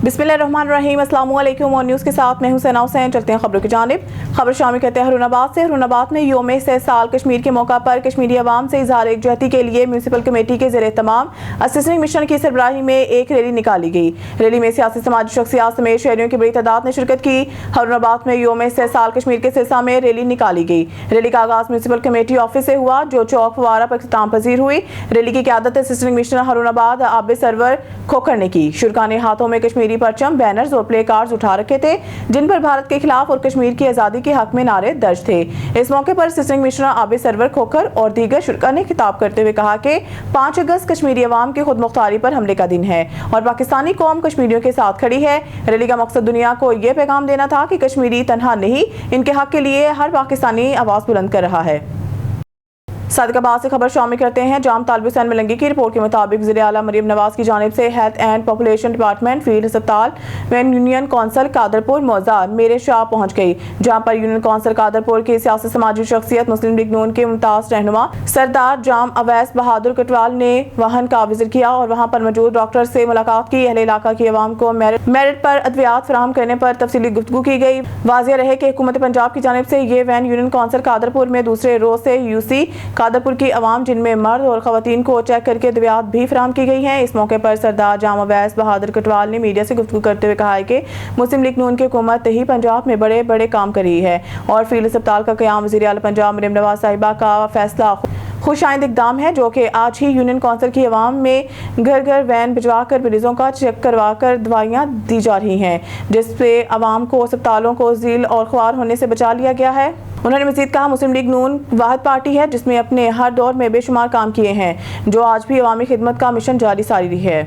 बिस्मिल्लाहिर्रहमानिर्रहीम। अस्सलामु अलैकुम। और न्यूज़ के साथ मैं हूं सना हुसैन। चलते हैं खबरों की जानिब। खबर शामिल करते हैं हरुनाबाद से। हरुनाबाद में यौम साल कश्मीर के मौका पर कश्मीरी अवाम से इजहार एकजुहती के लिए म्यूनसिपल कमेटी के ज़ेरे तमाम असिस्टेंट कमिश्नर की सरबराही में एक रैली निकाली गई। रैली में सियासी समाजी शख्सियात समेत शहरियों की बड़ी तादाद ने शिरकत की। हरुनाबाद में यौम साल कश्मीर के सिलसिले में रैली निकाली गई। रैली का आगाज म्यूनसिपल कमेटी ऑफिस से हुआ, जो चौक फवारा पर इख्तिताम पजीर हुई। रैली की क़यादत असिस्टेंट कमिश्नर हरुनाबाद आबिद सरवर खोखर ने की। शुरका ने हाथों में कश्मीरी परचम, बैनर्स और प्ले कार्ड्स उठा रखे थे, जिन पर भारत के खिलाफ और कश्मीर की आज़ादी के हक में नारे दर्ज थे। इस मौके पर असिस्टेंट कमिश्नर आबिद सरवर खोखर और दीगर शुरका ने खिताब करते हुए कहा कि 5 अगस्त कश्मीरी अवाम की खुद मुख्तारी पर हमले का दिन है और पाकिस्तानी कौम कश्मीरियों के साथ खड़ी है। रैली का मकसद दुनिया को ये पैगाम देना था कि कश्मीरी तन्हा नहीं, इनके हक के लिए हर पाकिस्तानी आवाज़ बुलंद कर रहा है। सादिकाबाद से खबर शामिल करते हैं। जाम तालिब हुसैन मलंगी की रिपोर्ट के मुताबिक वज़ीर आला मरियम नवाज की जानिब से health and population department field अस्पताल में यूनियन कौंसल कादरपुर मौजा मेरे शाह पहुंच गई, जहां पर यूनियन कौंसल कादरपुर की सियासी समाजी शख्सियत मुस्लिम लीग नून के मुमताज रहनुमा सरदार जाम अवैस बहादुर कटवाल ने वाहन का विजिट किया और वहां पर मौजूद डॉक्टर से मुलाकात की। अहले इलाका की आवाम को मेरिट पर अद्वियात फराहम करने पर तफसीली गुफ्तगू की गई। वाज़ेह रहे कि हुकूमत पंजाब की जानिब से ये वैन यूनियन कौंसल कादरपुर में दूसरे रोज से यूसी कादरपुर की अवाम, जिनमें मर्द और खवातीन को चेक करके अद्वियात भी फराहम की गई हैं। इस मौके पर सरदार जाम अवैस बहादुर कटवाल ने मीडिया से गुफ्तगू करते हुए कहा है कि मुस्लिम लीग नून की हुकूमत ही पंजाब में बड़े बड़े काम कर रही है और फील्ड अस्पताल का क़याम वज़ीर आला पंजाब मरियम नवाज साहिबा का फैसला खुशाइंद इक़दाम है, जो कि आज ही यूनियन कौंसिल की आवाम में घर घर वैन भिजवा कर मरीजों का चेक करवा कर दवाइयाँ दी जा रही हैं, जिससे आवाम को अस्पतालों को झील और ख्वार होने से बचा लिया गया है। उन्होंने मज़ीद कहा, मुस्लिम लीग नून वाहिद पार्टी है जिसमें अपने हर दौर में बेशुमार काम किए हैं, जो आज भी अवामी खिदमत का मिशन जारी सारी है।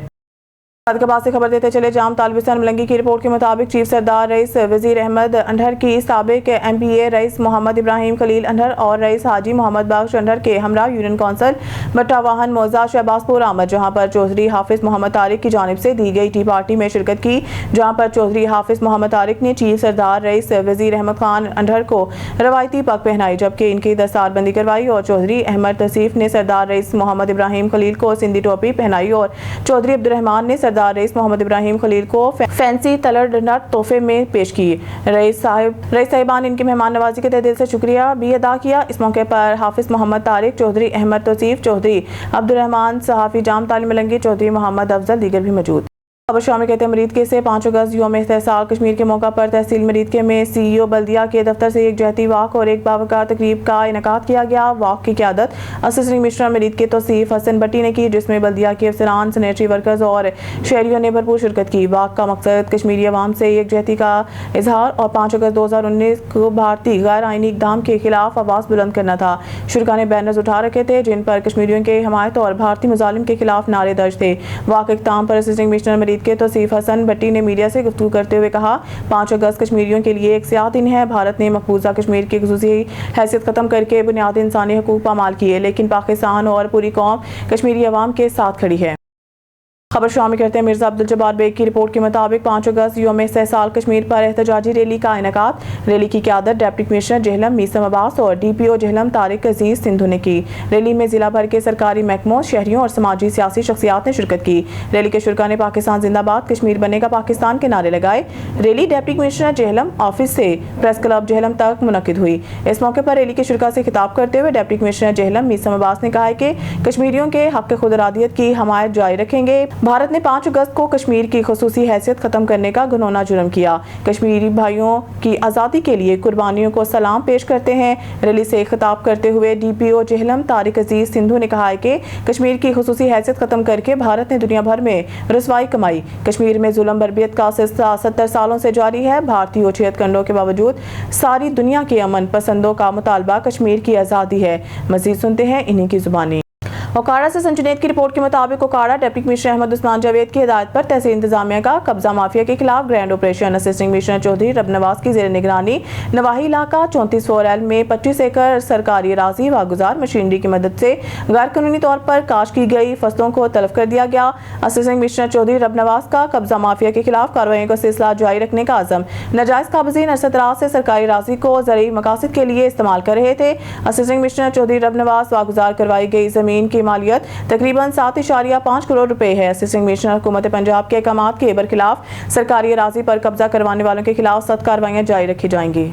सादिकाबाद से खबर देते चले। जाम तालिब हुसैन मलंगी की रिपोर्ट के मुताबिक चीफ सरदार रईस वजीर अहमद अंडर की साबिक MPA rice Mohammad Ibrahim Khalil under और रईस हाजी मोहम्मद बख्श अंडर के हमरा यूनियन कौंसल बट्टावाहन मौजा शहबाजपुर आमद, जहां पर चौधरी हाफिज मोहम्मद तारिक की जानिब से दी गई टी पार्टी में शिरकत की, जहां पर चौधरी हाफिज मोहम्मद तारिक ने चीफ सरदार रईस वजीर अहमद खान अंडर को रवायती पग पहनाई, जबकि इनकी दस्तारबंदी करवाई और चौधरी अहमद तसीफ ने सरदार रईस मोहम्मद इब्राहिम खलील को सिंधी टोपी पहनाई और चौधरी अब्दुर्रहमान ने सरदार रईस मोहम्मद इब्राहिम खलील को फैंसी तलर डंडा तोहफे में पेश की। रईस साहिबान ने इनकी मेहमान नवाजी के तहे दिल से शुक्रिया भी अदा किया। इस मौके पर हाफिज मोहम्मद तारिक, चौधरी अहमद तौसीफ, चौधरी अब्दुर्रहमान, सहाफी जाम तालिब मलंगी, चौधरी मोहम्मद अफजल दीगर भी मौजूद। खबर शामिल कहते हैं मरीद के से 5 अगस्त यौम साल कश्मीर के मौका पर तहसील मरीद के में CEO बल्दिया के दफ्तर से एक जहती वाक और एक बावकार तकरीब का इनेकाद किया गया। वाक की क़यादत असिस्टेंट कमिश्नर मरीद के तौसीफ हसन भट्टी ने की, जिसमें बल्दिया के अफसरान, सैनिटरी वर्कर्स और शहरियों ने भरपूर शिरकत की। वाक का मकसद कश्मीरी अवाम से एक जहती का इजहार और 5 अगस्त 2019 को भारतीय गैर आइनी इक़दाम के खिलाफ आवाज़ बुलंद करना था। शुरका ने बैनर्स उठा रखे थे, जिन पर कश्मीरियों के हमायत और भारतीय मुजालिम के खिलाफ नारे दर्ज थे। वाक इक़दाम पर असिस्टेंट कमिश्नर मरीद के तौसीफ हसन भट्टी ने मीडिया से गुफ्तगू करते हुए कहा, 5 अगस्त कश्मीरियों के लिए एक सियाह दिन है। भारत ने मकबूजा कश्मीर की ख़ुसूसी हैसियत ख़त्म करके बुनियादी इंसानी हकूक़ पामाल किए, लेकिन पाकिस्तान और पूरी कौम कश्मीरी अवाम के साथ खड़ी है। खबर शामिल करते हैं मिर्ज़ा अब्दुल जब्बार बेग की रिपोर्ट के मुताबिक 5 अगस्त यौम साल कश्मीर पर एहतजाजी रैली का इनेकाद। रैली की क़यादत डिप्टी कमिश्नर जेहलम मीसम अब्बास और DPO जेहलम तारिक अजीज सिंधु ने की। रैली में जिला भर के सरकारी महकमों, शहरियों और समाजी सियासी शख्सियात ने शिरकत की। रैली के शुरका ने पाकिस्तान जिंदाबाद, कश्मीर बनेगा पाकिस्तान के नारे लगाए। Rally deputy commissioner Jhelum office से प्रेस क्लब जेहलम तक मुनक्किद हुई। इस मौके पर रैली के शुरका से खिताब करते हुए डिप्टी कमिश्नर जेहलम मीसम अब्बास ने कहा कि कश्मीरियों के हक खुद इरादियत की हमायत जारी रखेंगे। भारत ने 5 अगस्त को कश्मीर की ख़ुसूसी हैसियत ख़त्म करने का घिनौना जुर्म किया। कश्मीरी भाइयों की आज़ादी के लिए कुर्बानियों को सलाम पेश करते हैं। रैली से खिताब करते हुए DPO जेहलम तारिक अजीज सिंधु ने कहा है कि कश्मीर की ख़ुसूसी हैसियत ख़त्म करके भारत ने दुनिया भर में रसवाई कमाई। कश्मीर में जुल्म बर्बियत का सिलसिला 70 सालों से जारी है। भारतीय और कंडों के बावजूद सारी दुनिया के अमन पसंदों का मुतालबा कश्मीर की आज़ादी है। मज़ीद सुनते हैं इन्हीं की ज़ुबानी। ओकाड़ा से संजुनेद की रिपोर्ट के मुताबिक ओकाड़ा डिप्टी कमिश्नर अहमद उस्मान जावेद की हिदायत पर तहसील इंतजामिया का कब्जा माफिया के खिलाफ grand operation. Assistant commissioner Chaudhry Rabnawaz की जेर निगरानी नवाही इलाका 34 में 25 एकड़ सरकारी अराजी वागुजार मशीनरी की मदद से गैर कानूनी तौर पर काश की गई फसलों को तलब कर दिया गया। असिस्टेंट कमिश्नर चौधरी रबनवाज का कब्जा माफिया के खिलाफ कार्रवाई का सिलसिला जारी रखने का आज़म। नाजायज काबजीन अरसदराज से सरकारी अराजी को ज़रूरी मकासद के लिए इस्तेमाल कर रहे थे। असिस्टेंट कमिश्नर चौधरी रबनवाज वागुजार करवाई गई जमीन की मालियत तकरीबन 7.5 करोड़ रुपए है। असिस्टेंट कमिश्नर हुकूमत पंजाब के अहकामात के बरखिलाफ सरकारी अराजी पर कब्जा करवाने वालों के खिलाफ सख्त कार्रवाइयां जारी रखी जाएंगी।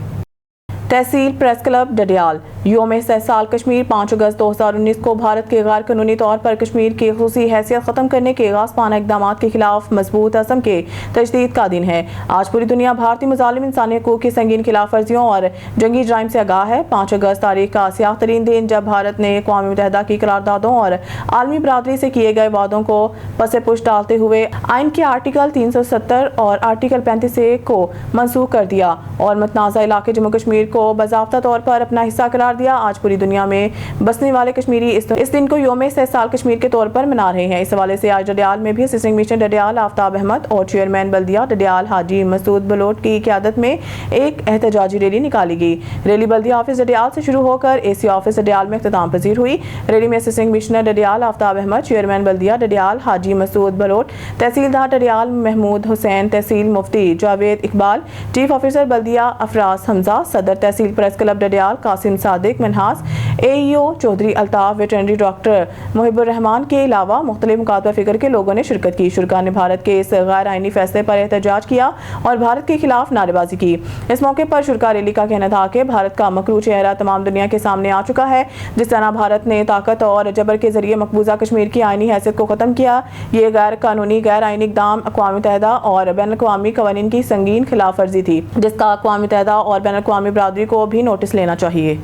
तहसील प्रेस क्लब डडियाल योम साल कश्मीर 5 अगस्त 2019 को भारत के गैर कानूनी तौर पर कश्मीर की खुसूसी हैसियत ख़त्म करने के गासपाना इक़दामात के खिलाफ मजबूत अज़म के तजदीद का दिन है। आज पूरी दुनिया भारतीय मुज़ालिम इंसानी हकूक़ की संगीन खिलाफ वर्जियों और जंगी जराइम से आगाह है। 5 अगस्त तारीख का सियाह तरीन दिन जब भारत ने अक़वाम मुत्तहिदा की करारदादों और आलमी बरादरी से किए गए वादों को पसे पुश डालते हुए आइन के आर्टिकल 370 और आर्टिकल 35A को मनसूख कर दिया और मतनाज़ा इलाके जम्मू कश्मीर को बाज़ाब्ता तौर पर अपना हिस्सा करार दिया। आज पूरी दुनिया में बसने वाले कश्मीरी इस दिन को योम साल कश्मीर के तौर पर मना रहे हैं। इस हवाले से आज डडियाल में भी असिस्टेंट कमिश्नर डडियाल आफ्ताब अहमद और चेयरमैन बल्दिया डडियाल हाजी मसूद बलोट की क़यादत में एक एहतजाजी रैली निकाली गई। रैली बल्दिया ऑफिस डडियाल से शुरू होकर AC ऑफिस डडियाल में इख्तिताम पजीर हुई। रैली में assistant commissioner Dadyal Aftab Ahmed, chairman बल्दिया डडियाल हाजी मसूद बलोट, तहसीलदार डडियाल महमूद हुसैन, तहसील मुफ्ती जावेद इकबाल, चीफ ऑफिसर बल्दिया अफराज हमजा, सदर tehsil press club Dadyal Qasim Sadiq Minhas, AEO Chaudhry Altaf, veterinary doctor Muhibur Rehman के अलावा मुख्तलिफ मुकातबा फिक्र के लोगों ने शिरकत की। शुरका ने भारत के इस गैर आइनी फैसले पर एहतजाज किया और भारत के खिलाफ नारेबाजी की। इस मौके पर शुरका रैली का कहना था कि भारत का मकरू चेहरा तमाम दुनिया के सामने आ चुका है। जिस तरह भारत ने ताकत और जबर के जरिए मकबूजा कश्मीर की आइनी हैसियत को ख़त्म किया, ये गैर कानूनी गैर आइनी इक़दाम अक़वाम मुत्तहिदा और बैन अक़वामी कवानीन की संगीन खिलाफ वर्जी थी, जिसका अक़वाम मुत्तहिदा और बैन अक़वामी बरादरी को भी नोटिस लेना चाहिए।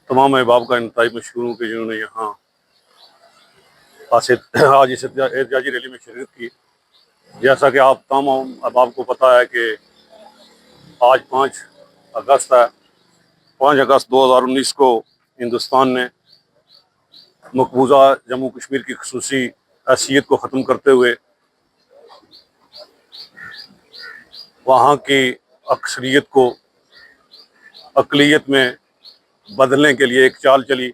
तमाम अहबाब का इंतहाई मशहूर हूँ कि जिन्होंने यहाँ आज इस एहतजाजी रैली में शिरकत की। जैसा कि आप तमाम अहबाब को पता है कि आज 5 अगस्त है। 5 अगस्त 2019 को हिंदुस्तान ने मकबूजा जम्मू कश्मीर की खुसूसी हैसियत को ख़त्म करते हुए वहाँ की अक्सरियत को अक़लियत में बदलने के लिए एक चाल चली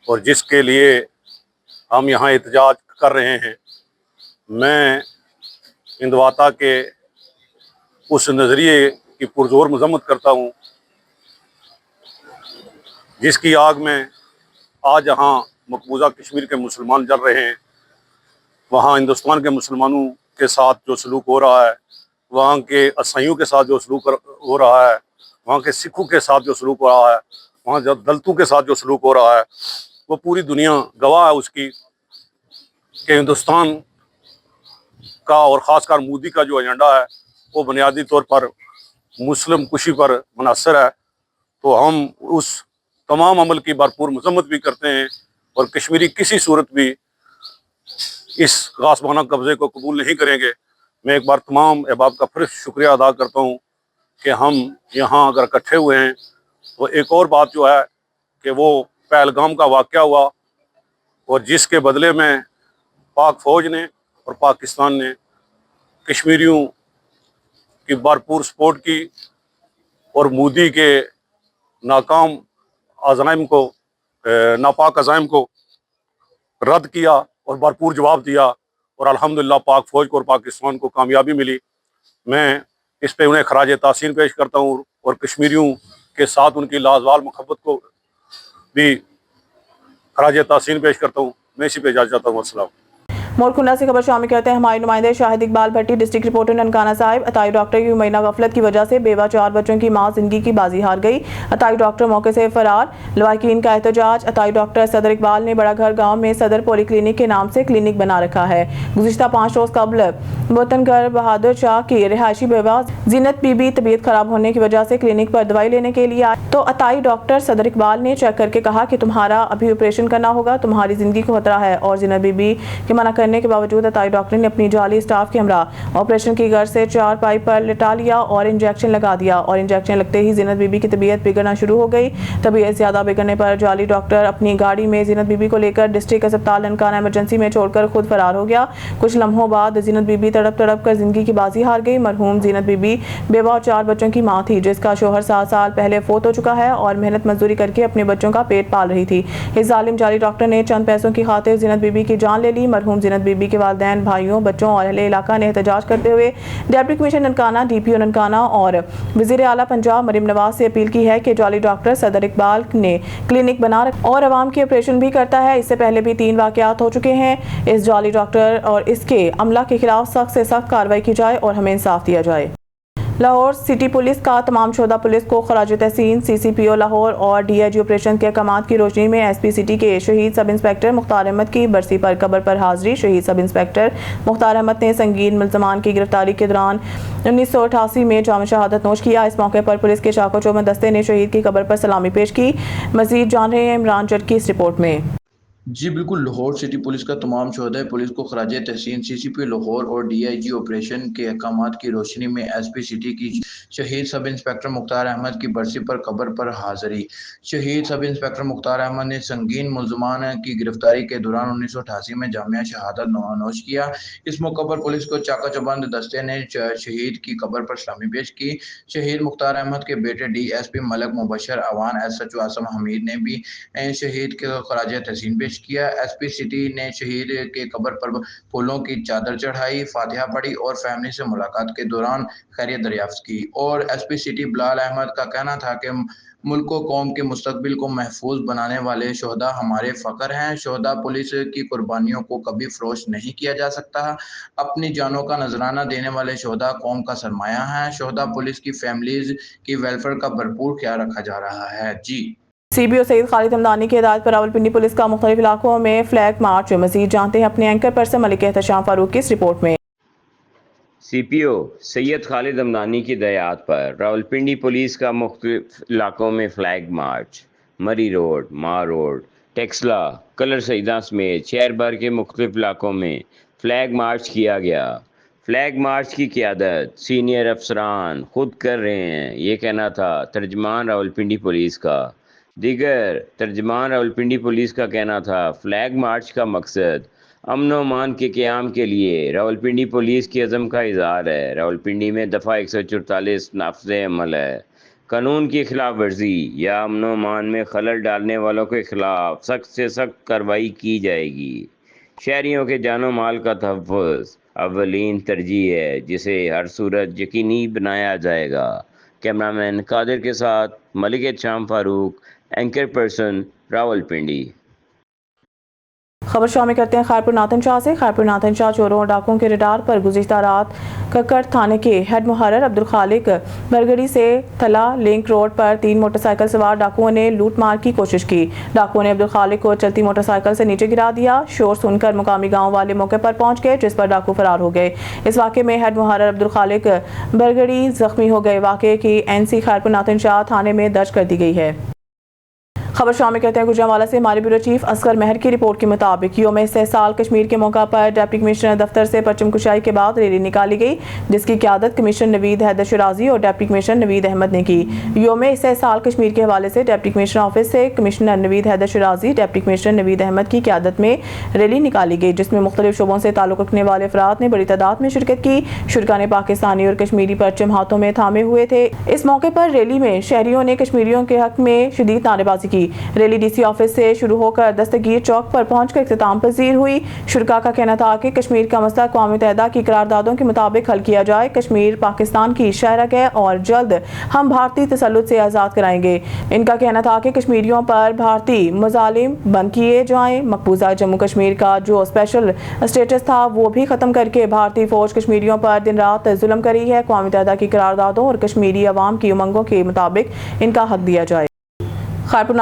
और जिसके लिए हम यहाँ एहतजाज कर रहे हैं। मैं हिंदवाता के उस नज़रिए की पुरज़ोर मज़म्मत करता हूँ जिसकी आग में आज यहाँ मकबूजा कश्मीर के मुसलमान जल रहे हैं। वहाँ हिंदुस्तान के मुसलमानों के साथ जो सलूक हो रहा है, वहाँ के ईसाइयों के साथ जो सलूक हो रहा है, वहाँ के सिखों के साथ जो सलूक हो रहा है, वहाँ दलितों के साथ जो सलूक हो रहा है, वो पूरी दुनिया गवाह है उसकी कि हिंदुस्तान का और ख़ासकर मोदी का जो एजेंडा है वो बुनियादी तौर पर मुस्लिम कुशी पर मुनहसर है। तो हम उस तमाम अमल की भरपूर मज़म्मत भी करते हैं और कश्मीरी किसी सूरत भी इस गासबाना कब्ज़े को कबूल नहीं करेंगे। मैं एक बार तमाम अहबाब का फिर शुक्रिया अदा करता हूँ कि हम यहाँ अगर इकट्ठे हुए हैं। तो एक और बात जो है कि वो पहलगाम का वाक़या हुआ और जिसके बदले में पाक फ़ौज ने और पाकिस्तान ने कश्मीरियों की भरपूर सपोर्ट की और मोदी के नाकाम अज़ाइम को नापाक अज़ाइम को रद्द किया और भरपूर जवाब दिया और अल्हम्दुलिल्लाह पाक फ़ौज को और पाकिस्तान को कामयाबी मिली। मैं इस पे उन्हें खराज तासीन पेश करता हूँ और कश्मीरियों के साथ उनकी लाजवाल मोहब्बत को भी खराज तासीन पेश करता हूँ। मैं इसी पे इजाज़त चाहता हूँ। अस्सलाम। मोरखुना से खबर शामिल करते हैं हमारे नुमाइंदे शाहिद इकबाल भट्टी। District reporter Nankana Sahib. अताई डॉक्टर की मुमैना गफलत की वजह से बेवा 4 बच्चों की मां जिंदगी की बाजी हार गई। अताई डॉक्टर मौके से फरार। लवाकिन का एहतजाज। अताई डॉक्टर सदर इकबाल ने बड़ा घर गाँव में सदर पॉली क्लिनिक के नाम से क्लिनिक बना रखा है। गुज़िश्ता 5 रोज़ कबल वतनगर बहादुर शाह की रिहायशी बेवा जीनत बीबी तबीयत खराब होने की वजह से क्लिनिक पर दवाई लेने के लिए आई तो अताई डॉक्टर सदर इकबाल ने चेक करके कहा कि तुम्हारा अभी ऑपरेशन करना होगा, तुम्हारी जिंदगी को खतरा है। और जीनत बीबी के मना करने के बावजूद अताई डॉक्टर ने अपनी जाली स्टाफ के हमरा ऑपरेशन की घर से 4 पाइप पर लिटा लिया और इंजेक्शन लगा दिया। और इंजेक्शन लगते ही जीनत बीबी की तबीयत बिगड़ना शुरू हो गई। तबीयत ज्यादा बिगड़ने पर जाली डॉक्टर अपनी गाड़ी में जीनत बीबी को लेकर डिस्ट्रिक्ट अस्पताल ननकाना इमरजेंसी में छोड़कर खुद फरार हो गया। कुछ लम्हों बाद जीनत बीबी तड़प तड़प कर जिंदगी की बाजी हार गई। मरहूम जीनत बीबी बेवा और 4 बच्चों की मां थी, जिसका शोहर 7 साल पहले फोत हो चुका है और मेहनत मजदूरी करके अपने बच्चों का पेट पाल रही थी। इस जालिम जाली डॉक्टर ने चंद पैसों की खातिर जीनत बीबी की जान ले ली। मरहूम زینت بی بی کے والدین، بھائیوں، بچوں اور اہل علاقہ نے احتجاج کرتے ہوئے deputy commissioner Nankana, D P O Nankana اور وزیر اعلیٰ پنجاب مریم نواز سے اپیل کی ہے کہ جعلی ڈاکٹر صدر اقبال نے کلینک بنا رکھا اور عوام کی آپریشن بھی کرتا ہے۔ اس سے پہلے بھی 3 واقعات ہو چکے ہیں۔ اس جعلی ڈاکٹر اور اس کے عملہ کے خلاف سخت سے سخت کارروائی کی جائے اور ہمیں انصاف دیا جائے۔ لاہور سٹی پولیس کا تمام شہداء پولیس کو خراج تحسین۔ سی سی پی او لاہور اور ڈی آئی جی آپریشن کے احکامات کی روشنی میں ایس پی سٹی کے شہید سب انسپکٹر مختار احمد کی برسی پر قبر پر حاضری۔ شہید سب انسپکٹر مختار احمد نے سنگین ملزمان کی گرفتاری کے دوران 1988 میں جام شہادت نوش کیا۔ اس موقع پر پولیس کے چاق و چوبند دستے نے شہید کی قبر پر سلامی پیش کی۔ مزید جان رہے ہیں عمران جٹ کی اس رپورٹ میں۔ جی بالکل، لاہور سٹی پولیس کا تمام شہداء پولیس کو خراج تحسین۔ سی سی پی لاہور اور ڈی آئی جی آپریشن کے احکامات کی روشنی میں ایس پی سٹی کی شہید سب انسپکٹر مختار احمد کی برسی پر قبر پر حاضری۔ شہید سب انسپکٹر مختار احمد نے سنگین ملزمان کی گرفتاری کے دوران 1988 میں جامعہ شہادت نوش کیا۔ اس موقع پر پولیس کو چاق و چوبند دستے نے شہید کی قبر پر سلامی پیش کی۔ شہید مختار احمد کے بیٹے D S P Malik Mubashir Awan S H O Asim Hameed نے بھی شہید کے خراج تحسین پیش کیا۔ ایس پی سٹی نے شہید کے قبر پر پھولوں کی چادر چڑھائی، فاتحہ پڑھی اور فیملی سے ملاقات کے دوران خیریت دریافت کی۔ اور ایس پی سٹی بلال احمد کا کہنا تھا کہ ملک و قوم کے مستقبل کو محفوظ بنانے والے شہداء ہمارے فخر ہیں۔ شہداء پولیس کی قربانیوں کو کبھی فروخت نہیں کیا جا سکتا۔ اپنی جانوں کا نذرانہ دینے والے شہداء قوم کا سرمایہ ہیں۔ شہداء پولیس کی فیملیز کی ویلفیئر کا بھرپور خیال رکھا جا رہا ہے۔ جی سی بی او سید خالد ہمدانی کی ہدایت پر راولپنڈی پولیس کا مختلف علاقوں میں فلیگ مارچ۔ مزید جانتے ہیں اپنے اینکر پرسن ملک احتشام فاروق کی اس رپورٹ میں۔ سی پی او سید خالد ہمدانی کی ہدایات پر راولپنڈی پولیس کا مختلف علاقوں میں فلیگ مارچ۔ مری روڈ، ماہ روڈ، ٹیکسلا، کلر سیدہ سمیت شہر بھر کے مختلف علاقوں میں فلیگ مارچ کیا گیا۔ فلیگ مارچ کی قیادت سینئر افسران خود کر رہے ہیں، یہ کہنا تھا ترجمان راولپنڈی پولیس کا۔ دیگر ترجمان راولپنڈی پولیس کا کہنا تھا فلیگ مارچ کا مقصد امن و امان کے قیام کے لیے راولپنڈی پولیس کے عزم کا اظہار ہے۔ راولپنڈی میں دفعہ 144 نافذ عمل ہے۔ قانون کی خلاف ورزی یا امن و امان میں خلل ڈالنے والوں کے خلاف سخت سے سخت کارروائی کی جائے گی۔ شہریوں کے جان و مال کا تحفظ اولین ترجیح ہے، جسے ہر صورت یقینی بنایا جائے گا۔ کیمرہ مین قادر کے ساتھ ملک احتشام فاروق، اینکر پرسن راولپنڈی۔ خبر شامل کرتے ہیں خیرپور ناتن شاہ سے۔ خیرپور ناتن شاہ چوروں اور ڈاکوؤں کے ریڈار پر گزشتہ رات ککڑ تھانے کے ہیڈ محرر عبدالخالق برگڑی سے تھلا لنک روڈ پر 3 موٹر سائیکل سوار ڈاکوؤں نے لوٹ مار کی کوشش کی۔ ڈاکوؤں نے عبدالخالق کو چلتی موٹر سائیکل سے نیچے گرا دیا۔ شور سن کر مقامی گاؤں والے موقع پر پہنچ گئے، جس پر ڈاکو فرار ہو گئے۔ اس واقعے میں ہیڈ محرر عبدالخالق برگڑی زخمی ہو گئے۔ واقعے کی NC خیرپور ناتن شاہ تھانے میں درج کر دی گئی ہے۔ خبر شامل کرتے ہیں گجرانوالہ سے۔ ہمارے بیورو چیف اصغر مہر کی رپورٹ کے مطابق یوم استحصال کشمیر کے موقع پر ڈپٹی کمشنر دفتر سے پرچم کشائی کے بعد ریلی نکالی گئی، جس کی قیادت کمشنر نوید حیدر شرازی اور ڈپٹی کمشنر نوید احمد نے کی۔ یوم استحصال کشمیر کے حوالے سے ڈپٹی کمشنر آفس سے کمشنر نوید حیدر شرازی، ڈپٹی کمشنر نوید احمد کی قیادت میں ریلی نکالی گئی، جس میں مختلف شعبوں سے تعلق رکھنے والے افراد نے بڑی تعداد میں شرکت کی۔ شرکاء نے پاکستانی اور کشمیری پرچم ہاتھوں میں تھامے ہوئے تھے۔ اس موقع پر ریلی میں شہریوں نے کشمیریوں کے حق میں شدید نعرے بازی کی۔ ریلی ڈی سی آفس سے شروع ہو کر دستگیر چوک پر پہنچ کر اختتام پذیر ہوئی۔ شرکاء کا کہنا تھا کہ کشمیر کا مسئلہ اقوام متحدہ کی قراردادوں کے مطابق حل کیا جائے۔ کشمیر پاکستان کی شہرک ہے اور جلد ہم بھارتی تسلط سے آزاد کرائیں گے۔ ان کا کہنا تھا کہ کشمیریوں پر بھارتی مظالم بند کیے جائیں۔ مقبوضہ جموں کشمیر کا جو اسپیشل اسٹیٹس تھا وہ بھی ختم کر کے بھارتی فوج کشمیریوں پر دن رات ظلم کری ہے۔ اقوام متحدہ کی قراردادوں اور کشمیری عوام کی امنگوں کے مطابق ان کا حق دیا جائے۔ خیرپور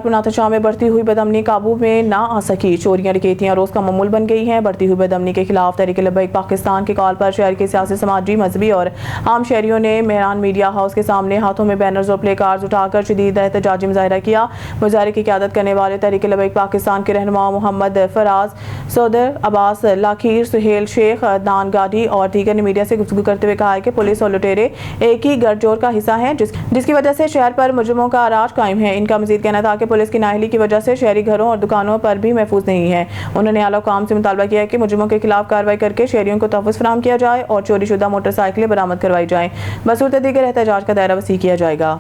ناتن شاہ میں بڑھتی ہوئی بدامنی قابو میں نہ آ سکی۔ چوریاں ڈکیتیاں روز کا معمول بن گئی ہیں۔ بڑھتی ہوئی بدامنی کے خلاف تحریک لبیک پاکستان کے کال پر شہر کے سیاسی، سماجی، مذہبی اور عام شہریوں نے مہران میڈیا ہاؤس کے سامنے ہاتھوں میں بینرز اور پلے کارڈز اٹھا کر شدید احتجاجی مظاہرہ کیا۔ مظاہرے کی قیادت کرنے والے تحریک لبیک پاکستان کے رہنما محمد فراز صدر، عباس لاکھیر، سہیل شیخ، عدنان گاڈی اور دیگر نے میڈیا سے گفتگو کرتے ہوئے کہا کہ پولیس اور لٹیرے ایک ہی گٹھ جوڑ کا حصہ ہیں، جس کی وجہ سے شہر پر مجرموں کا راج قائم ہے۔ ان کا مزید کہنا تھا کہ پولیس کی نااہلی کی وجہ سے شہری گھروں اور دکانوں پر بھی محفوظ نہیں ہے۔ انہوں نے اعلیٰ حکام سے مطالبہ کیا کہ مجرموں کے خلاف کارروائی کر کے شہریوں کو تحفظ فراہم کیا جائے اور چوری شدہ موٹر سائیکلیں برآمد کروائی جائیں۔ بصورت دیگر احتجاج کا دائرہ وسیع کیا جائے گا۔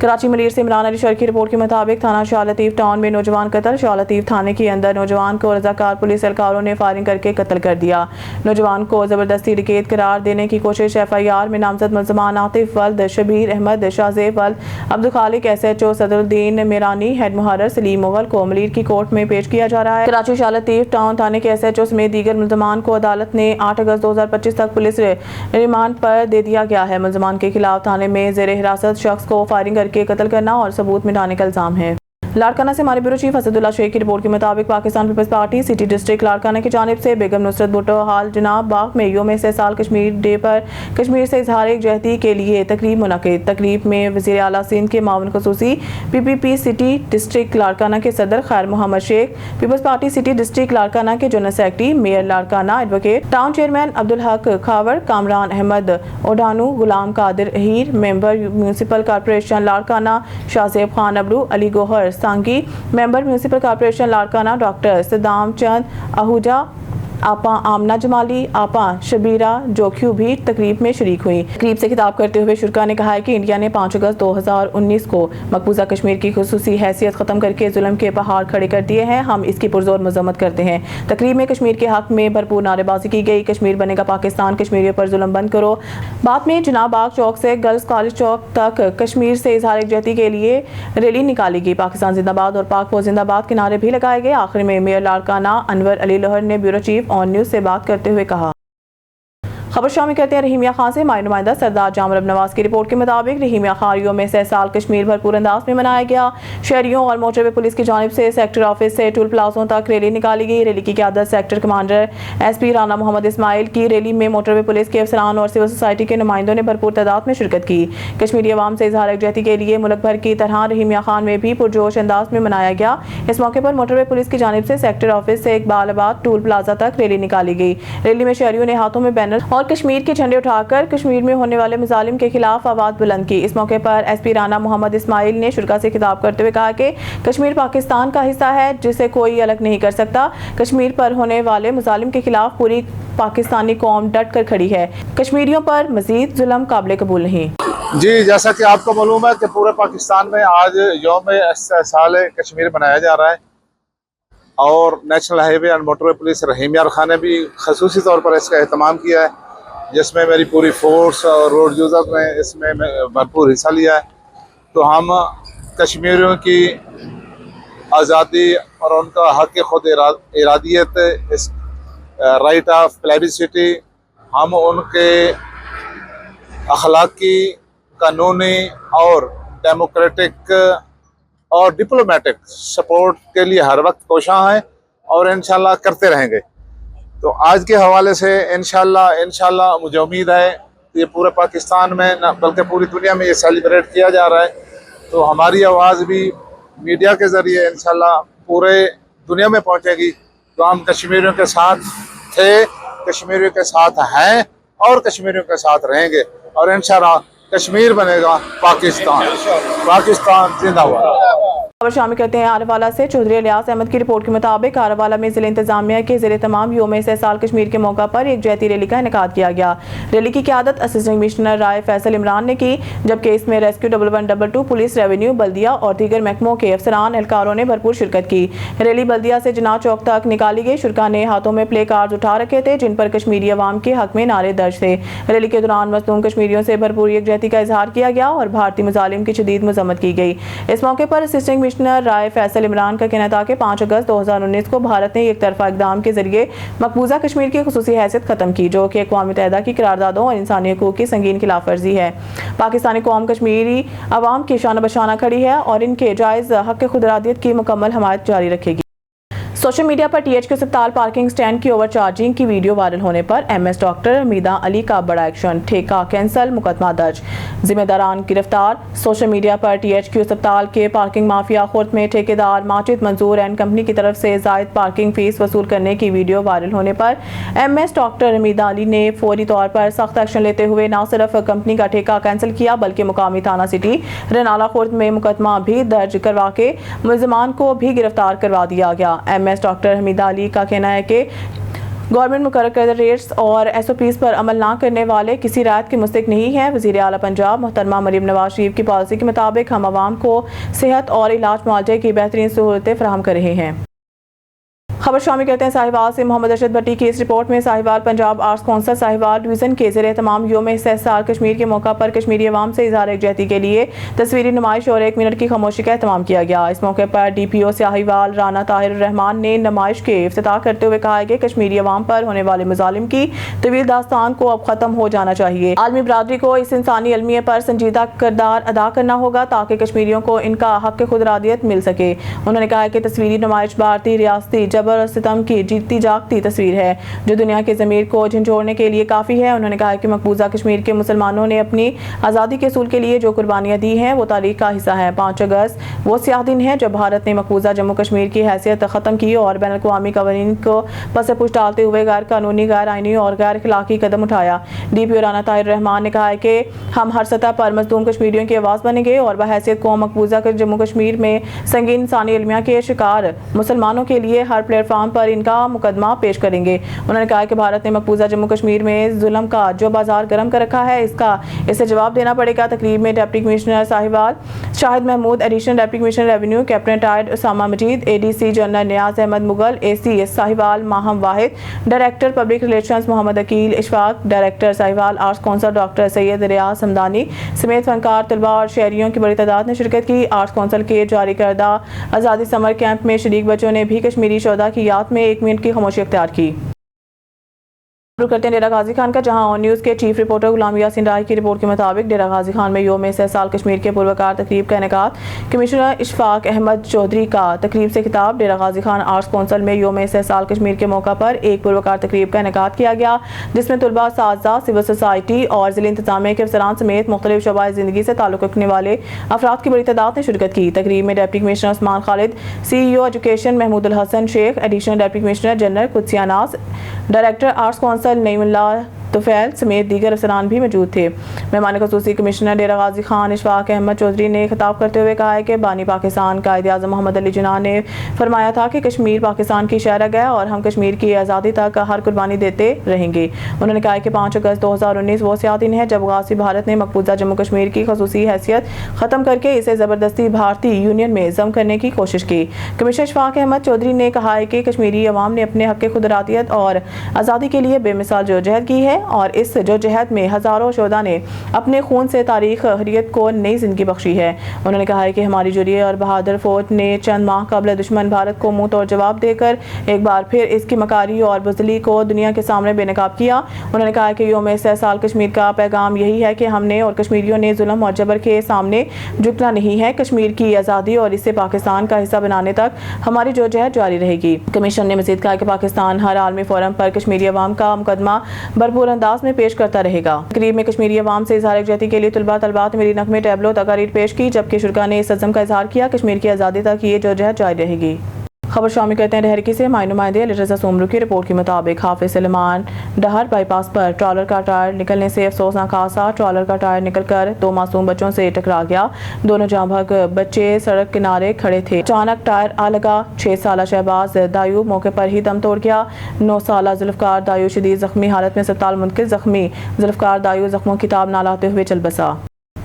कराची मलीर से इमरान अली शर की रिपोर्ट के मुताबिक थाना शाह लतीफ टाउन में नौजवान कत्ल। शाह लतीफ थाने के अंदर नौजवान को रजाकार पुलिस एहलकारों ने फायरिंग करके कत्ल कर दिया। नौजवान को जबरदस्ती डिकेट करार देने की कोशिश। FIR में नामजद मुल्ज़मान आतिफ वल्द, शबीर अहमद, शाहजेब वल्द, अब्दुल खालिक SHO सदरुद्दीन मेरानी, हेड मुहर्रर सलीम मुगल को मलीर की कोर्ट में पेश किया जा रहा है। कराची शाह लतीफ टाउन थाने के SHO समेत दीगर मुल्ज़मान को अदालत ने 8 अगस्त 2025 तक पुलिस रिमांड पर दे दिया गया है। मुल्ज़मान के खिलाफ थाने में ज़ेर हिरासत शख्स को फायरिंग करके कत्ल करना और सबूत मिटाने का इल्जाम है। लाड़काना से हमारे ब्यूरो चीफ असदुल्ला शेख की रिपोर्ट के मुताबिक Pakistan Peoples party city district Larkana की जानिब से बेगम नुसरत भुट्टो हाल जनाब बाग में योम इस्तेसाल कश्मीर डे पर कश्मीर से इजहार यकजहती के लिए तकरीब मुनक़िद। तकरीब में वज़ीर आला सिंध के मावन ख़ुसूसी PPP सिटी डिस्ट्रिक्ट लाड़काना के सदर Khair Mohammad Sheikh, people's party city district Larkana के general secretary, mayor Larkana advocate town chairman Abdul Haq Khawar, Kamran Ahmed Odhano, Ghulam Qadir Heer, member municipal corporation Larkana Shahzeb Khan Abro, Ali Gohar Sangi, member municipal corporation Larkana doctor Saddam Chand Ahuja, आपा आमना जमाली, आपा शबीरा जोख्यू भी तकरीब में शरीक हुई। तकरीब से खिताब करते हुए शुरा ने कहा है कि इंडिया ने 5 अगस्त 2019 को मकबूजा कश्मीर की खुसूसी हैसियत ख़त्म करके जुल्म के पहाड़ खड़े कर दिए हैं। हम इसकी पुरजोर मजम्मत करते हैं। तकरीब में कश्मीर के हक में भरपूर नारेबाजी की गई। कश्मीर बनेगा पाकिस्तान, कश्मीरियों पर जुल्म बंद करो। बाद में जनाब बाग चौक से गर्ल्स कॉलेज चौक तक कश्मीर से इजहार यकजहती के लिए रैली निकाली गई। पाकिस्तान जिंदाबाद और पाक फौज जिंदाबाद के नारे भी लगाए गए। आखिर में मेयर लाड़काना अनवर अली लोहर ने ब्यूरो चीफ ऑन न्यूज़ से बात करते हुए कहा। खबर शामिल करते हैं रहीमिया खान से। माई नुमाइंदा सरदार जामर नवाज की रिपोर्ट के मुताबिक रहीमिया खारियों में से साल कश्मीर भरपूर अंदाज में मनाया गया। शहरियों और मोटरवे पुलिस की जानिब से सेक्टर ऑफिस से टूल प्लाजों तक रैली निकाली गई। रैली की क़यादत sector commander SP Rana Mohammad Ismail की। रैली में मोटरवे पुलिस के अफसरान और सिविल सोसाइटी के नुमाइंदों ने भरपूर तादाद में शिरकत की। कश्मीरी अवाम से इजहार यकजहती के लिए मुल्क भर की तरह रहीमिया खान में भी पुरजोश अंदाज में मनाया गया। इस मौके पर मोटरवे पुलिस की जानिब से सेक्टर ऑफिस से इकबालाबाद टूल प्लाजा तक रैली निकाली गई। रैली में शहरियों ने हाथों में बैनर और कश्मीर के झंडे उठाकर कश्मीर में होने वाले मजालिम के खिलाफ आवाज बुलंद की। इस मौके पर SP राना मोहम्मद इस्माइल ने शुरा से खिताब करते हुए कहा कि कश्मीर पाकिस्तान का हिस्सा है जिसे कोई अलग नहीं कर सकता। कश्मीर पर होने वाले मजालिम के खिलाफ पूरी पाकिस्तानी कौम डट कर खड़ी है। कश्मीरियों पर मजीद जुल्म काबिल कबूल नहीं। जी, जैसा कि आपको मालूम है कि पूरे पाकिस्तान में आज यौम इस्तेसाल कश्मीर मनाया जा रहा है और national highway and motorway police Rahimyar Khan ने भी खसूसी तौर पर इसका एहतमाम किया है, जिसमें मेरी पूरी फोर्स और रोड यूज़र ने इसमें भरपूर हिस्सा लिया है। तो हम कश्मीरियों की आज़ादी और उनका हक़ खुद इरादियत, इस राइट ऑफ प्लेबिसिटी, हम उनके अखलाकी, कानूनी और डेमोक्रेटिक और डिप्लोमेटिक सपोर्ट के लिए हर वक्त कोशां हैं और इंशाल्लाह करते रहेंगे। तो आज के हवाले से इंशाल्लाह मुझे उम्मीद है कि ये पूरे पाकिस्तान में न बल्कि पूरी दुनिया में ये सेलिब्रेट किया जा रहा है। तो हमारी आवाज़ भी मीडिया के ज़रिए इंशाल्लाह पूरे दुनिया में पहुंचेगी। तो हम कश्मीरियों के साथ थे, कश्मीरियों के साथ हैं और कश्मीरियों के साथ रहेंगे और इंशाल्लाह कश्मीर बनेगा पाकिस्तान जिंदाबाद। खबर शामिल करते हैं आरवाला से। चौधरी इलियास अहमद की रिपोर्ट के मुताबिक आरवाला में जिला इंतजामिया के ज़ेरे तमाम योम इस्तेसाल कश्मीर के मौका पर एक जहती रैली का इनेकाद किया गया। रैली की क़यादत असिस्टेंट कमिश्नर राय फैसल इमरान ने की, जबकि इसमें रेस्क्यू 1122 पुलिस, रेवेन्यू, बल्दिया और दीगर महकमों के अफसरान एहलकारों ने भरपूर शिरकत की। रैली बल्दिया से जिना चौक तक निकाली गई। शुरा ने हाथों में प्ले कार्ड उठा रखे थे जिन पर कश्मीरी अवाम के हक में नारे दर्ज थे। रैली के दौरान मजलूम कश्मीरियों से भरपूर यकजहती का इजहार किया गया और भारतीय मुजालिम की शदीद मजम्मत की गई। इस मौके पर असिस्टेंट कमिश्नर राय फैसल इमरान का कहना था कि 5 अगस्त 2019 को भारत ने एक तरफा इकदाम के जरिए मकबूजा कश्मीर की खुसूसी हैसियत खत्म की, जो कि अक़वाम मुत्तहिदा की करारदादों और इंसानी हकूक़ की संगीन खिलाफ वर्जी है। पाकिस्तानी कौम कश्मीरी अवाम की शान बशाना खड़ी है और इनके जायज़ हक़ खुदरादियत की मुकम्मल हमायत जारी रखेगी। सोशल मीडिया पर THQ अस्पताल पार्किंग स्टैंड की ओवरचार्जिंग की वीडियो वायरल होने पर MS डॉक्टर हमीदा अली का बड़ा एक्शन, ठेका कैंसल, मुकदमा दर्ज, जिम्मेदारान गिरफ्तार। सोशल मीडिया पर THQ अस्पताल के पार्किंग माफिया खुर्द में ठेकेदार माजिद मंजूर एंड कंपनी की तरफ से जायद पार्किंग फीस वसूल करने की वीडियो वायरल होने पर MS डॉक्टर हमीदा अली ने फौरी तौर पर सख्त एक्शन लेते हुए न सिर्फ कंपनी का ठेका कैंसिल किया बल्कि मुकामी थाना सिटी रनाला खुर्द में मुकदमा भी दर्ज करवा के मुलजमान को भी गिरफ्तार करवा दिया गया। MS डॉक्टर हमीदा अली का कहना है कि گورنمنٹ مقرر کردہ ریٹس اور SOPs پر عمل نہ کرنے والے کسی رعایت کے مستحق نہیں ہیں۔ وزیر اعلیٰ پنجاب محترمہ مریم نواز شریف کی پالیسی کے مطابق ہم عوام کو صحت اور علاج معالجے کی بہترین سہولتیں فراہم کر رہے ہیں۔ خبر شامل کرتے ہیں ساہیوال سے۔ محمد ارشد بھٹی کی اس رپورٹ میں Sahiwal Punjab arts council Sahiwal division کے زیر اہتمام یوم استحصال کشمیر کے موقع پر کشمیری عوام سے اظہار یکجہتی کے لیے تصویری نمائش اور 1 منٹ کی خاموشی کا اہتمام کیا گیا۔ اس موقع پر DPO ساہیوال رانا طاہر الرحمان نے نمائش کے افتتاح کرتے ہوئے کہا کہ کشمیری عوام پر ہونے والے مظالم کی طویل داستان کو اب ختم ہو جانا چاہیے۔ عالمی برادری کو اس انسانی المیے پر سنجیدہ کردار ادا کرنا ہوگا تاکہ کشمیریوں کو ان کا حق خود ارادیت مل سکے۔ انہوں نے کہا کہ تصویری نمائش بھارتی ریاستی جبر اور ستم کی جیتی جاگتی تصویر ہے جو دنیا کے ضمیر کو جھنجھوڑنے کے لیے کافی ہے۔ انہوں نے کہا کہ مقبوضہ کشمیر کے مسلمانوں نے اپنی آزادی کے اصول کے لیے جو قربانیاں دی ہیں وہ تاریخ کا حصہ ہے۔ 5 اگست وہ سیاہ دن ہے جب بھارت نے مقبوضہ جموں کشمیر کی حیثیت ختم کی اور بین الاقوامی قوانین کو پس پش ڈالتے ہوئے غیر قانونی، غیر آئینی اور غیر اخلاقی قدم اٹھایا۔ DPO رانا طاہر الرحمان نے کہا کہ ہم ہر سطح پر مظلوم کشمیریوں کی آواز بنیں گے اور بحیثیت قوم مقبوضہ جموں کشمیر میں سنگین انسانی المیہ کے شکار مسلمانوں کے لیے ہر پلیٹ فارم پر ان کا مقدمہ پیش کریں گے۔ انہوں نے کہا کہ بھارت نے مقبوضہ جموں کشمیر میں ظلم کا جو بازار گرم کر رکھا ہے اسے جواب دینا پڑے گا۔ تقریب میں deputy commissioner Sahiwal Shahid Mahmood, additional deputy commissioner revenue captain retired Usama Majeed, ADC general Niaz Ahmed Mughal, AC Sahiwal Maham Wahid, director public relations Muhammad Aqeel Ashfaq, director Sahiwal arts council doctor Syed Riaz Hamdani سمیت فنکار، طلباء اور شہریوں کی بڑی تعداد نے شرکت کی۔ آرٹس کونسل کے جاری کردہ آزادی سمر کیمپ میں شریک بچوں نے بھی کشمیری شہداء کی یاد میں 1 منٹ کی خاموشی اختیار کی۔ کرتے ہیں ڈیرہ غازی خان کا، جہاں آن نیوز کے چیف رپورٹر غلام یاسین راہی کی رپورٹ کے مطابق ڈیرہ غازی خان میں یوم استحصال کشمیر کے پروکار تقریب کا انعقاد۔ کمشنر اشفاق احمد چودھری کا تقریب سے خطاب۔ ڈیرہ غازی خان آرٹس کونسل میں یوم استحصال کشمیر کے موقع پر ایک پروکار تقریب کا انعقاد کیا گیا جس میں طلباء، اساتذہ، سول سوسائٹی اور ضلع انتظامیہ کے افسران سمیت مختلف شعبۂ زندگی سے تعلق رکھنے والے افراد کی بڑی تعداد نے شرکت کی۔ تقریب میں deputy commissioner Usman Khalid, CEO education Mahmood ul-Hassan Sheikh, additional deputy commissioner general Qudsi Anas, director arts council Naeem Ullah Tufail سمیت دیگر افسران بھی موجود تھے۔ مہمان خصوصی کمشنر ڈیرہ غازی خان اشفاق احمد چودھری نے خطاب کرتے ہوئے کہا کہ بانی پاکستان قائد اعظم محمد علی جناح نے فرمایا تھا کہ کشمیر پاکستان کی شہرگ ہے اور ہم کشمیر کی آزادی تک ہر قربانی دیتے رہیں گے۔ انہوں نے کہا کہ 5 اگست 2019 وہ سیاہ دن ہے جب غازی بھارت نے مقبوضہ جموں کشمیر کی خصوصی حیثیت ختم کر کے اسے زبردستی بھارتی یونین میں ضم کرنے کی کوشش کی۔ کمشنر اشفاق احمد چودھری نے کہا کہ کشمیری عوام نے اپنے حق خود ارادیت اور آزادی کے لیے بے مثال جدوجہد کی ہے اور اس جدوجہد میں ہزاروں شہداء نے اپنے خون سے تاریخ حریت کو نئی زندگی بخشی ہے۔ انہوں نے کہا کہ ہماری جرئے اور بہادر فوج نے چند ماہ قبل دشمن بھارت کو منہ توڑ جواب دے کر ایک بار پھر اس کی مکاری اور بزدلی کو دنیا کے سامنے بے نقاب کیا۔ انہوں نے کہا کہ یوم استحصال کشمیر کا پیغام یہی ہے کہ ہم نے اور کشمیریوں نے ظلم اور جبر کے سامنے جھکنا نہیں ہے۔ کشمیر کی آزادی اور اسے پاکستان کا حصہ بنانے تک ہماری جدوجہد جاری رہے گی۔ کمیشن نے مزید کہا کہ پاکستان ہر عالمی فورم پر کشمیری عوام کا مقدمہ بھرپور انداز میں پیش کرتا رہے گا۔ تقریب میں کشمیری عوام سے اظہار یکجہتی کے لیے طلباء میری نغمے ٹیبلو تقاریر پیش کی جبکہ شرکاء نے اس عزم کا اظہار کیا کشمیر کی آزادی تک یہ جدوجہد جاری رہے گی۔ خبر شامل کرتے ہیں ڈہرکی سے۔ مائی نمائندے علی رضا سومرو کی رپورٹ کے مطابق حافظ سلیمان Dahar by pass per trailer کا ٹائر نکلنے سے افسوسناک حادثہ۔ ٹرالر کا ٹائر نکل کر 2 معصوم بچوں سے ٹکرا گیا۔ دونوں جاں بحق بچے سڑک کنارے کھڑے تھے۔ اچانک ٹائر آ لگا۔ 6 سالہ شہباز دایو موقع پر ہی دم توڑ گیا۔ 9 سالہ ذوالفقار دایو شدید زخمی حالت میں اسپتال منتقل۔ زخمی ذوالفقار دایو زخموں کی تاب نہ لاتے ہوئے چل بسا۔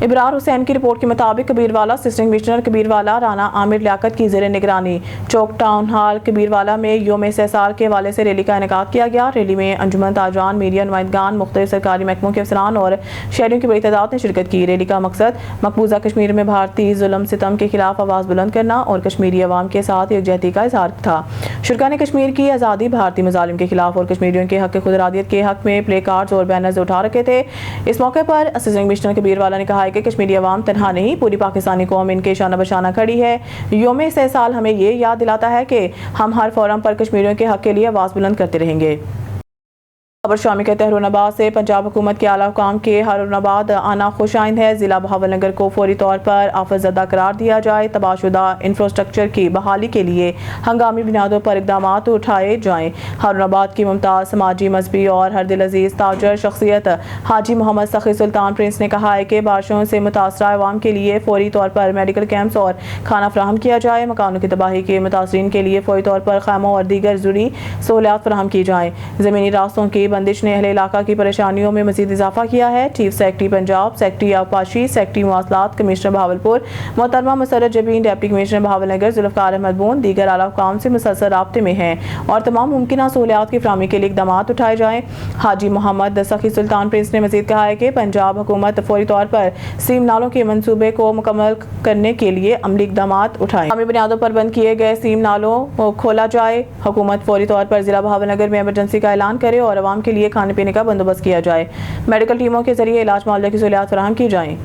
ابرار حسین کی رپورٹ کے مطابق کبیروالا اسسٹنٹ کمشنر کبیروالا رانا عامر لیاقت کی زیر نگرانی چوک ٹاؤن ہال کبیروالا میں یوم استحصال کے حوالے سے ریلی کا انعقاد کیا گیا۔ ریلی میں انجمن تاجران، میڈیا نمائندگان، مختلف سرکاری محکموں کے افسران اور شہریوں کی بڑی تعداد نے شرکت کی۔ ریلی کا مقصد مقبوضہ کشمیر میں بھارتی ظلم ستم کے خلاف آواز بلند کرنا اور کشمیری عوام کے ساتھ یکجہتی کا اظہار تھا۔ شرکاء نے کشمیر کی آزادی، بھارتی مظالم کے خلاف اور کشمیریوں کے حق خود ارادیت کے حق میں پلے کارڈز اور بینرز اٹھا رکھے تھے۔ اس موقع پر اسسٹنٹ کمشنر کبیروالا نے کہا کہ کشمیری عوام تنہا نہیں، پوری پاکستانی قوم ان کے شانہ بشانہ کھڑی ہے۔ یوم استحصال ہمیں یہ یاد دلاتا ہے کہ ہم ہر فورم پر کشمیریوں کے حق کے لیے آواز بلند کرتے رہیں گے۔ खबर शामी कहते हैं हरुणाबाद से पंजाब हुकूमत के आला हुकाम के हरुणाबाद आना खुश आइंद है। ज़िला बहावलनगर को फौरी तौर पर आफतज़दा करार दिया जाए। तबाहशुदा इंफ्रास्ट्रक्चर की बहाली के लिए हंगामी बुनियादों पर इकदाम उठाए जाएँ। हरुणाबाद की मुमताज़ समाजी मजहबी और हर दिल अजीज़ ताजर शख्सियत हाजी मोहम्मद सखी सुल्तान प्रिंस ने कहा है कि बारिशों से मुतासरा अवाम के लिए फौरी तौर पर मेडिकल कैंप्स और खाना फराहम किया जाए। मकानों की तबाही के मुतासरीन के लिए फौरी तौर पर खैमों और दीगर ज़रूरी सहूलियात फराहम की जाएँ। ज़मीनी रास्तों की बंदिश ने अहले इलाका की परेशानियों में मजीद इजाफा किया है। चीफ सेक्रेटरी पंजाब, सेक्रेटरी आबपाशी, सेक्रेटरी मवासलात, कमिश्नर बहावलपुर मोहतरमा मुसर्रत जबीन, डिप्टी कमिश्नर बहावलनगर जुल्फ़िकार अहमद बून दीगर आला हुकाम से मुसलसल राब्ते में हैं और तमाम मुमकिन सहूलियात की फराहमी के लिए इकदाम उठाए जाएँ। हाजी मोहम्मद सखी सुल्तान प्रिंस ने मजीद कहा है कि पंजाब हुकूमत फौरी तौर पर सीम नालों के मनसूबे को मुकम्मल करने के लिए अमली इकदाम उठाए। हमें बुनियादों पर बंद किए गए सीम नालों को खोला जाए। हुकूमत फौरी तौर पर जिला बहावलनगर में इमरजेंसी का ऐलान करे और आवाम के लिए खाने पीने का बंदोबस्त किया जाए। मेडिकल टीमों के जरिए इलाज मुआवजे की सहूलियात फराहम की जाएँ।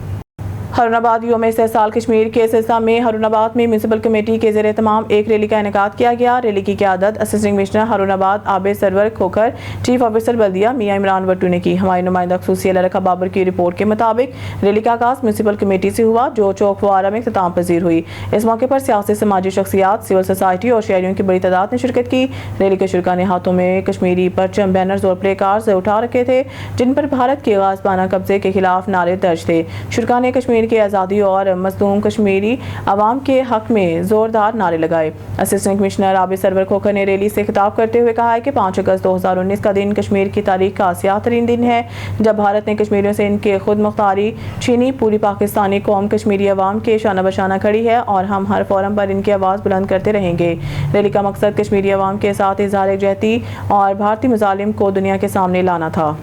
हरुणाबाद योम इस्तेहसाल कश्मीर के सिलसिला में हरुणाबाद में म्यूनसिपल कमेटी के ज़रिए तमाम एक रैली का इनेकाद किया गया। रैली की क़यादत assistant commissioner Haroonabad Abid Sarwar Khokhar, chief officer बल्दिया मियां इमरान वट्टू ने की। हमारी नुमाइंदा ख़ुसूसी लरखा बाबर की रिपोर्ट के मुताबिक रैली का आगाज़ म्यूनसिपल कमेटी से हुआ जो चौक फुआरा में इख्तिताम पजीर हुई। इस मौके पर सियासी समाजी शख्सियात, सिविल सोसाइटी और शहरियों की बड़ी तादाद ने शिरकत की। रैली के शुरा ने हाथों में कश्मीरी परचम, बैनर्स और प्ले कार्ड्स उठा रखे थे जिन पर भारत के गाज़िबाना कब्जे के खिलाफ नारे दर्ज थे। शुरा ने कश्मीर की आज़ादी और मजलूम कश्मीरी अवाम के हक में जोरदार नारे लगाए। असिस्टेंट कमिश्नर आबिद सरवर खोखर ने रैली से खिताब करते हुए कहा है कि 5 अगस्त 2019 का दिन कश्मीर की तारीख का स्याह तरीन दिन है जब भारत ने कश्मीरियों से इनके खुद मुख्तारी छीनी। पूरी पाकिस्तानी कौम कश्मीरी अवाम के शाना बशाना खड़ी है और हम हर फोरम पर इनकी आवाज़ बुलंद करते रहेंगे। रैली का मकसद कश्मीरी अवाम के साथ इज़हार यकजहती और भारतीय मुजालिम को दुनिया के सामने लाना था।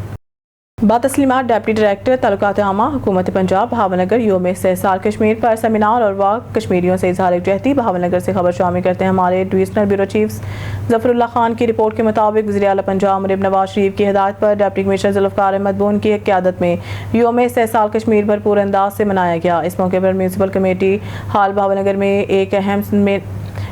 बातस्लीमात डिप्टी डायरेक्टर ताल्लुकात आमा हुकूमत पंजाब बहावलनगर योम इस्तेहसाल कश्मीर पर सेमिनार और वाक कश्मीरियों से इज़हार यकजहती। बहावलनगर से खबर शामिल करते हैं हमारे divisional bureau chief Zafrullah Khan की रिपोर्ट के मुताबिक वज़ीर आला पंजाब मरीम नवाज शरीफ की हिदायत पर डिप्टी कमिश्नर जुल्फ़िकार अहमद बून की क़यादत में योम इस्तेहसाल कश्मीर भरपूर अंदाज से मनाया गया। इस मौके पर म्यूनसिपल कमेटी हाल बहावलनगर में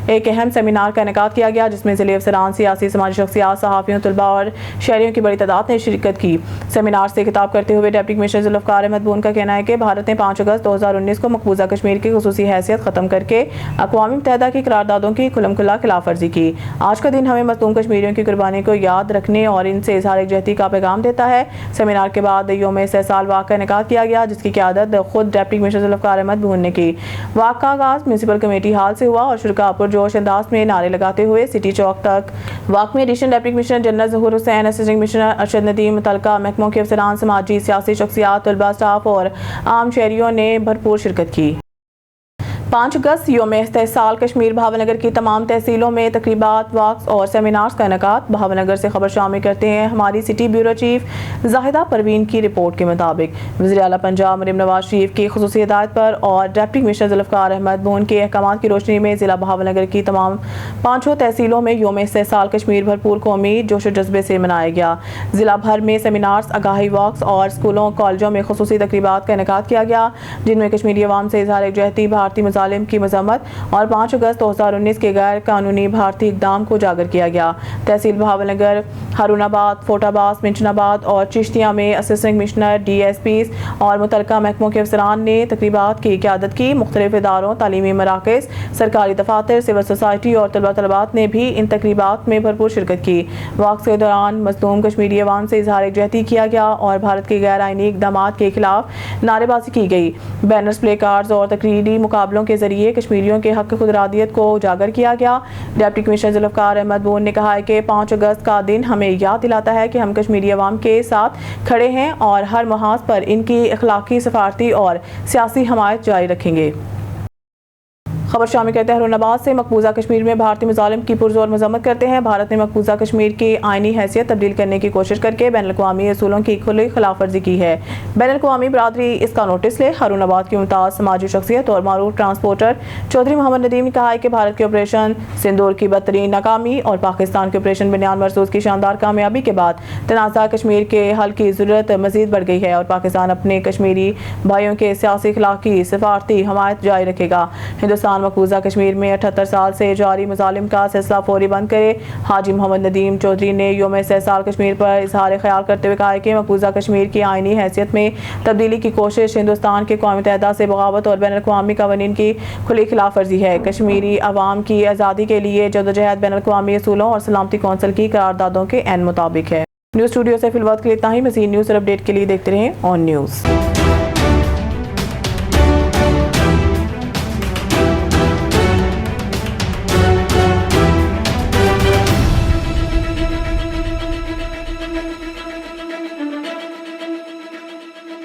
एक अहम सेमिनार का इनेकाद किया गया जिसमें ज़िले अफसरान, सियासी समाजी शख्सियात, सहाफ़ियों, तलबा और शहरियों की बड़ी तादाद ने शिरकत की। सेमिनार से खिताब करते हुए डिप्टी कमिश्नर जुल्फ़िकार अहमद बून का कहना है कि भारत ने 5 अगस्त 2019 को मकबूजा कश्मीर की खुसूसी हैसियत ख़त्म करके अक़वाम मुत्तहिदा की करारदादों की खुल्लम खुल्ला खिलाफ वर्जी की। आज का दिन हमें मज़लूम कश्मीरियों की कुर्बानी को याद रखने और इनसे इज़हार यकजहती का पैगाम देता है। सेमिनार के बाद योम इस्तेहसाल वाक़ का इनेकाद किया गया जिसकी क़यादत खुद डिप्टी कमिश्नर जुल्फ़िकार अहमद बून ने की। वाक़ का आगाज़ म्यूनसिपल कमेटी हाल से हुआ और शुरा पुरजोश अंदाज में नारे लगाते हुए सिटी चौक तक वाक़ में एडिशनल डिप्टी कमिश्नर जनरल ज़हूर हुसैन, असिस्टेंट कमिश्नर अरशद नदीम, मुतल्लिका महकमों के अफसरान, समाजी सियासी शख्सियात, तलबा, स्टाफ और आम शहरियों ने भरपूर शिरकत की। 5 अगस्त योम इस्तेहसाल कश्मीर बहावलनगर की तमाम तहसीलों में तकरीबात, वाक्स और सेमिनार्स का इनेकाद। बहावलनगर से खबर शामिल करते हैं हमारी city bureau chief Zahida Parveen की रिपोर्ट के मुताबिक वज़ीर आला पंजाब मरीम नवाज शरीफ की खुसूसी हिदायत पर और डिप्टी कमिश्नर जुल्फ़िकार अहमद बून के अहकामात की रोशनी में ज़िला बहावलनगर की तमाम 5 तहसीलों में योम इस्तेहसाल कश्मीर भरपूर कौमी जोश जज्बे से मनाया गया। ज़िला भर में सेमिनार्स, आगाही वॉक्स और स्कूलों कॉलेजों में खुसूसी तकरीबात का इनेकाद किया गया जिनमें कश्मीरी अवाम से इज़हार यकजहती, भारतीय की मजम्मत और 5 अगस्त 2019 के गैर कानूनी भारतीय इक़दाम को उजागर किया गया। तहसील बहावलनगर, हरुणाबाद, फोटाबाद, मिंचनाबाद और चिश्तिया में असिस्टेंट कमिश्नर, DSPs और मुतल्लिका महकमों के अफसरान ने तकरीबात की क़यादत की। मुख्तलिफ इदारों, तालीमी मराकज़, सरकारी दफातर, सिविल सोसाइटी और तलबात ने भी इन तकरीबात में भरपूर शिरकत की। वाक़ के दौरान मज़लूम कश्मीरी अवाम से इज़हार यकजहती किया गया और भारत के गैर आइनी इक़दाम के खिलाफ नारेबाजी की गई। बैनर्स, प्ले कार्ड्स और तकरीरी मुकाबलों के जरिए कश्मीरियों के हक खुदरादियत को उजागर किया गया। डिप्टी कमिश्नर जुल्फ़िकार अहमद बून ने कहा है कि 5 अगस्त का दिन हमें याद दिलाता है कि हम कश्मीरी अवाम के साथ खड़े हैं और हर महाज पर इनकी अखलाकी, सफारती और सियासी हमायत जारी रखेंगे। खबर शामिल करते हैं हरुणाबाद से मकबूजा कश्मीर में भारतीय मुजालिम की पुरजोर मजम्मत करते हैं। भारत ने मकबूजा कश्मीर की आइनी हैसियत तब्दील करने की कोशिश करके बैनुल-अक़वामी असूलों की खुली खिलाफ वर्जी की है। बैनुल-अक़वामी बरादरी इसका नोटिस ले। हरुणाबाद की मुमताज़ समाजी शख्सियत और मारूफ ट्रांसपोर्टर चौधरी मोहम्मद नदीम ने कहा है कि भारत के ऑपरेशन सिंदूर की बदतरीन नाकामी और पाकिस्तान के ऑपरेशन बनियान मरसूद की शानदार कामयाबी के बाद तनाज़ा कश्मीर के हल की ज़रूरत मज़ीद बढ़ गई है और पाकिस्तान अपने कश्मीरी भाइयों के सियासी, अखलाकी, सफारती हमायत जारी रखेगा। हिंदुस्तान मकबूजा कश्मीर में 78 साल से जारी मुजालिम का सिलसिला फौरी बंद करे। हाजी मोहम्मद नदीम चौधरी ने योम साल कश्मीर पर इजहार ख्याल करते हुए कहा है कि मकबूजा कश्मीर की आइनी हैसियत में तब्दीली की कोशिश हिंदुस्तान के कौमी मुत्तहिदा से बगावत और बैन अल-अक़वामी क़वानीन की खुली खिलाफ वर्जी है। कश्मीरी अवाम की आज़ादी के लिए जदोजहद बैन अल-अक़वामी असूलों और सलामती कौंसिल की करारदादों के ऐन मुताबिक है। न्यूज़ स्टूडियो से फिलहाल के लिए इतना ही। मज़ीद न्यूज़ और अपडेट के लिए देखते रहें ऑन न्यूज़।